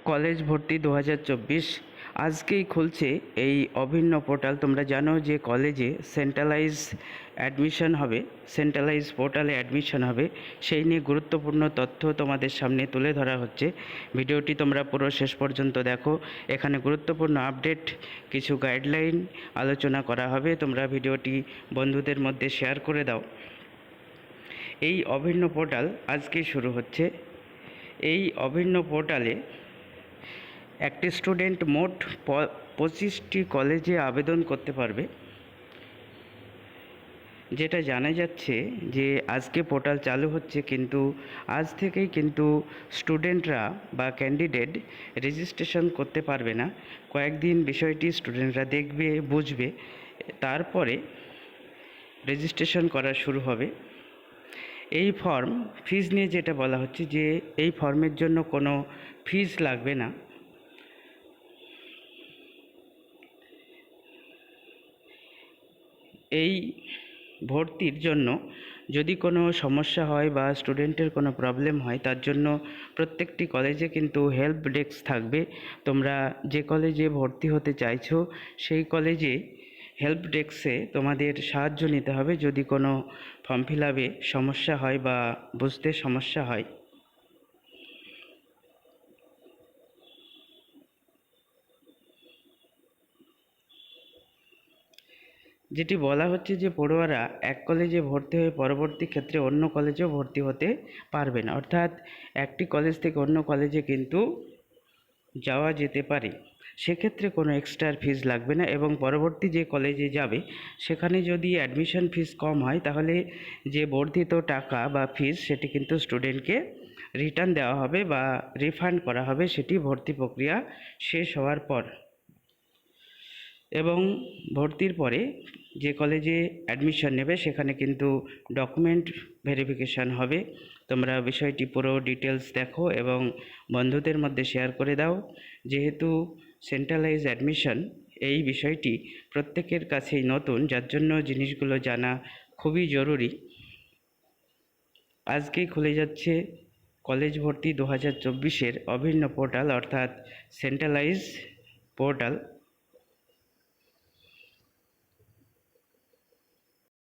College ভর্তি 2024 আজকেই খুলছে এই অভিন্ন পোর্টাল। তোমরা জানো যে কলেজে সেন্ট্রালাইজ অ্যাডমিশন হবে, সেন্ট্রালাইজ পোর্টালে অ্যাডমিশন হবে, সেই নিয়ে গুরুত্বপূর্ণ তথ্য তোমাদের সামনে তুলে ধরা হচ্ছে। ভিডিওটি তোমরা পুরো শেষ পর্যন্ত দেখো। এখানে গুরুত্বপূর্ণ আপডেট, কিছু গাইডলাইন আলোচনা করা হবে। তোমরা ভিডিওটি বন্ধুদের মধ্যে শেয়ার করে দাও। এই অভিন্ন পোর্টাল আজকে শুরু হচ্ছে। এই অভিন্ন পোর্টালে একটি স্টুডেন্ট মোট 25টি কলেজে আবেদন করতে পারবে। যেটা জানা যাচ্ছে যে আজকে পোর্টাল চালু হচ্ছে, কিন্তু আজ থেকেই কিন্তু স্টুডেন্টরা বা ক্যান্ডিডেট রেজিস্ট্রেশন করতে পারবে না। কয়েকদিন বিষয়টি স্টুডেন্টরা দেখবে, বুঝবে, তারপরে রেজিস্ট্রেশন করা শুরু হবে। এই ফর্ম ফিজ নিয়ে যেটা বলা হচ্ছে যে এই ফর্মের জন্য কোনো ফিজ লাগবে না। এই ভর্তির জন্য যদি কোনো সমস্যা হয় বা স্টুডেন্টের কোনো প্রবলেম হয়, তার জন্য প্রত্যেকটি কলেজে কিন্তু হেল্প ডেস্ক থাকবে। তোমরা যে কলেজে ভর্তি হতে চাইছো সেই কলেজে হেল্প ডেস্কে তোমাদের সাহায্য নিতে হবে যদি কোনো ফর্ম ফিল আপে সমস্যা হয় বা বুঝতে সমস্যা হয়। যেটি বলা হচ্ছে যে পড়ুয়ারা এক কলেজে ভর্তি হয়ে পরবর্তী ক্ষেত্রে অন্য কলেজেও ভর্তি হতে পারবেন, অর্থাৎ একটি কলেজ থেকে অন্য কলেজে কিন্তু যাওয়া যেতে পারে। সেক্ষেত্রে কোনো এক্সট্রা ফিজ লাগবে না, এবং পরবর্তী যে কলেজে যাবে সেখানে যদি অ্যাডমিশন ফিস কম হয় তাহলে যে বর্ধিত টাকা বা ফিস সেটি কিন্তু স্টুডেন্টকে রিটার্ন দেওয়া হবে বা রিফান্ড করা হবে, সেটি ভর্তি প্রক্রিয়া শেষ হওয়ার পর। এবং ভর্তির পরে যে কলেজে অ্যাডমিশন নেবে সেখানে কিন্তু ডকুমেন্ট ভেরিফিকেশান হবে। তোমরা বিষয়টি পুরো ডিটেলস দেখো এবং বন্ধুদের মধ্যে শেয়ার করে দাও। যেহেতু সেন্ট্রালাইজ অ্যাডমিশন, এই বিষয়টি প্রত্যেকের কাছেই নতুন, যার জন্য জিনিসগুলো জানা খুবই জরুরি। আজকেই খুলে যাচ্ছে কলেজ ভর্তি 2024-এর অভিন্ন পোর্টাল, অর্থাৎ সেন্ট্রালাইজ পোর্টাল।